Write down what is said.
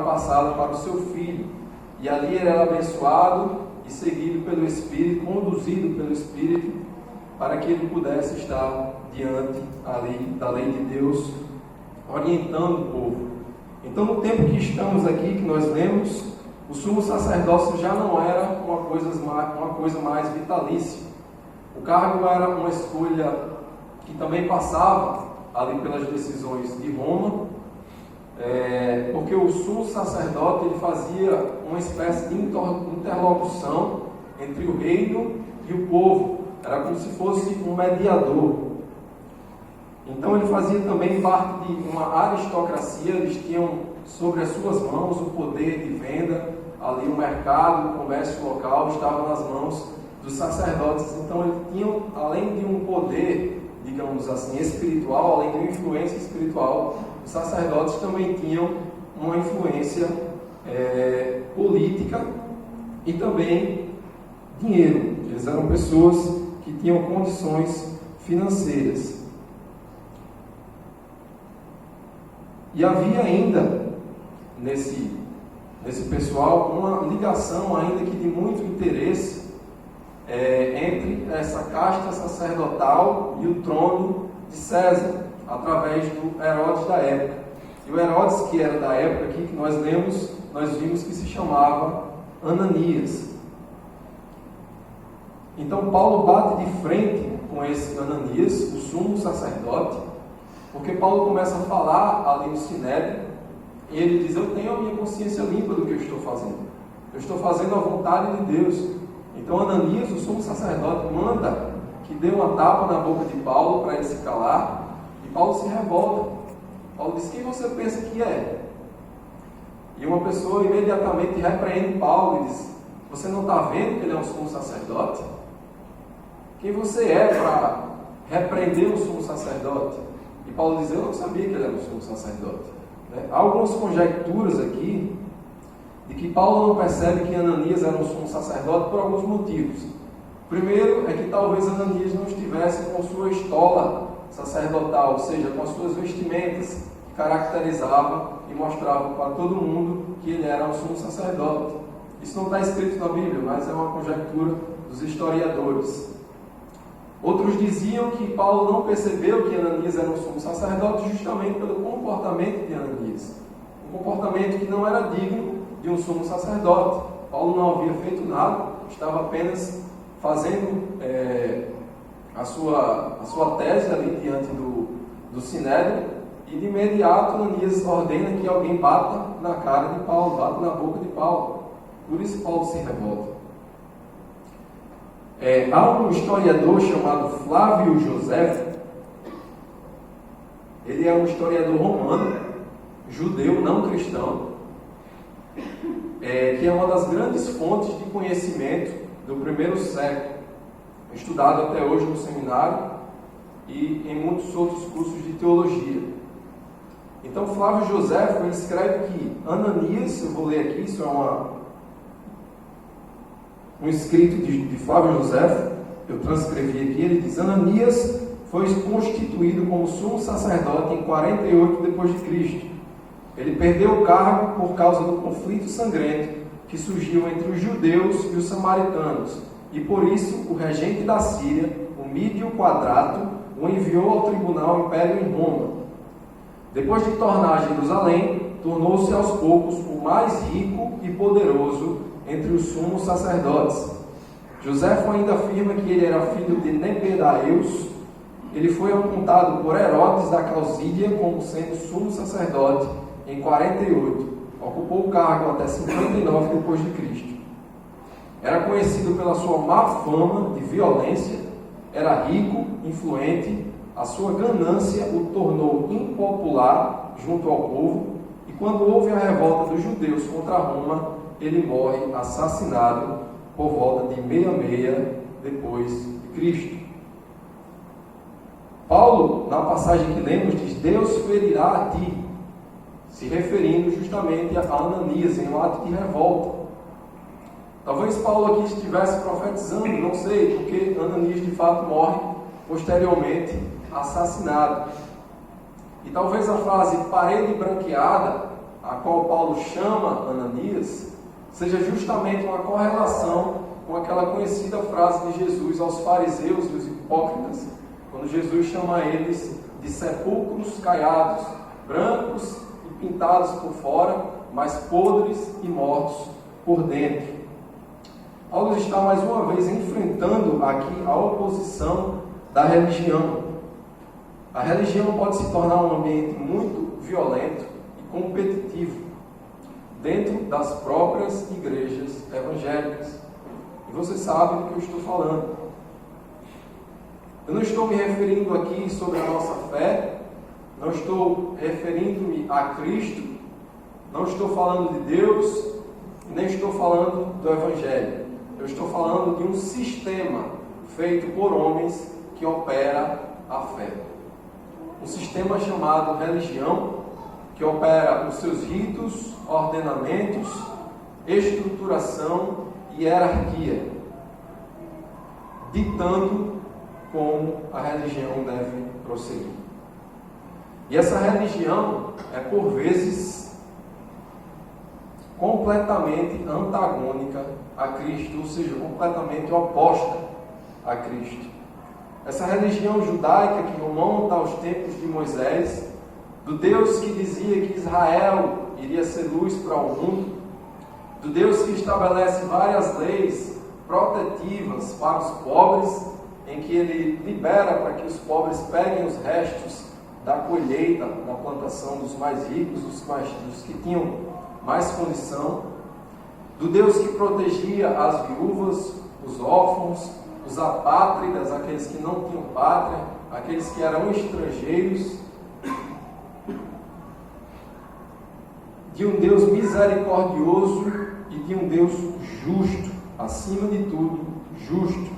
passado para o seu filho, e ali ele era abençoado e seguido pelo Espírito, conduzido pelo Espírito, para que ele pudesse estar diante ali da lei de Deus, orientando o povo. Então, no tempo que estamos aqui, que nós lemos, o sumo sacerdócio já não era uma coisa mais vitalícia. O cargo era uma escolha que também passava ali pelas decisões de Roma, porque o sumo sacerdote ele fazia uma espécie de interlocução entre o reino e o povo. Era como se fosse um mediador. Então ele fazia também parte de uma aristocracia. Eles tinham sobre as suas mãos o poder de venda, ali o mercado, o comércio local estava nas mãos dos sacerdotes. Então eles tinham, além de um poder, digamos assim, espiritual, além de uma influência espiritual, os sacerdotes também tinham uma influência política e também dinheiro. Eles eram pessoas que tinham condições financeiras. E havia ainda nesse pessoal uma ligação ainda que de muito interesse entre essa casta sacerdotal e o trono de César, através do Herodes da época. E o Herodes, que era da época aqui que nós lemos, nós vimos que se chamava Ananias. Então Paulo bate de frente com esse Ananias, o sumo sacerdote, porque Paulo começa a falar ali no Sinédrio, e ele diz: eu tenho a minha consciência limpa do que eu estou fazendo. Eu estou fazendo a vontade de Deus. Então Ananias, o sumo sacerdote, manda que dê uma tapa na boca de Paulo para ele se calar, e Paulo se revolta. Paulo diz: quem você pensa que é? E uma pessoa imediatamente repreende Paulo e diz: você não está vendo que ele é um sumo sacerdote? Quem você é para repreender o sumo sacerdote? E Paulo diz: eu não sabia que ele era um sumo sacerdote. Há algumas conjecturas aqui de que Paulo não percebe que Ananias era um sumo sacerdote por alguns motivos. Primeiro é que talvez Ananias não estivesse com sua estola sacerdotal, ou seja, com as suas vestimentas, que caracterizavam e mostravam para todo mundo que ele era um sumo sacerdote. Isso não está escrito na Bíblia, mas é uma conjectura dos historiadores. Outros diziam que Paulo não percebeu que Ananias era um sumo sacerdote justamente pelo comportamento de Ananias. Um comportamento que não era digno de um sumo sacerdote. Paulo não havia feito nada, estava apenas fazendo a sua tese ali diante do Sinédrio, e de imediato Ananias ordena que alguém bata na cara de Paulo, bata na boca de Paulo. Por isso Paulo se revolta. Há um historiador chamado Flávio José. Ele é um historiador romano, judeu, não cristão, que é uma das grandes fontes de conhecimento do primeiro século, estudado até hoje no seminário e em muitos outros cursos de teologia. Então Flávio José, ele escreve que Ananias, eu vou ler aqui, isso é um escrito de Flávio José, eu transcrevi aqui. Ele diz: Ananias foi constituído como sumo sacerdote em 48 depois de Cristo. Ele perdeu o cargo por causa do conflito sangrento que surgiu entre os judeus e os samaritanos, e por isso o regente da Síria, o Mídio Quadrato, o enviou ao tribunal império em Roma. Depois de tornar Jerusalém, tornou-se aos poucos o mais rico e poderoso entre os sumos sacerdotes. Joséfo ainda afirma que ele era filho de Nepedaeus. Ele foi apontado por Herodes da Calzídia como sendo sumo sacerdote em 48. Ocupou o cargo até 59 depois de Cristo. Era conhecido pela sua má fama de violência, era rico, influente, a sua ganância o tornou impopular junto ao povo, e quando houve a revolta dos judeus contra Roma, ele morre assassinado por volta de 66 depois de Cristo. Paulo, na passagem que lemos, diz: Deus ferirá a ti, se referindo justamente a Ananias, em um ato de revolta. Talvez Paulo aqui estivesse profetizando, não sei, porque Ananias de fato morre posteriormente assassinado. E talvez a frase parede branqueada a qual Paulo chama Ananias, seja justamente uma correlação com aquela conhecida frase de Jesus aos fariseus e os hipócritas, quando Jesus chama eles de sepulcros caiados, brancos e pintados por fora, mas podres e mortos por dentro. Paulo está mais uma vez enfrentando aqui a oposição da religião. A religião pode se tornar um ambiente muito violento e competitivo dentro das próprias igrejas evangélicas. E você sabe do que eu estou falando. Eu não estou me referindo aqui sobre a nossa fé, não estou referindo-me a Cristo, não estou falando de Deus, nem estou falando do Evangelho. Eu estou falando de um sistema feito por homens que opera a fé. Um sistema chamado religião, que opera os seus ritos, ordenamentos, estruturação e hierarquia, ditando como a religião deve prosseguir. E essa religião é, por vezes, completamente antagônica a Cristo, ou seja, completamente oposta a Cristo. Essa religião judaica que remonta aos tempos de Moisés, do Deus que dizia que Israel iria ser luz para o mundo, do Deus que estabelece várias leis protetivas para os pobres, em que Ele libera para que os pobres peguem os restos da colheita, da plantação dos mais ricos, dos que tinham mais condição, do Deus que protegia as viúvas, os órfãos, os apátridas, aqueles que não tinham pátria, aqueles que eram estrangeiros, de um Deus misericordioso e de um Deus justo, acima de tudo, justo.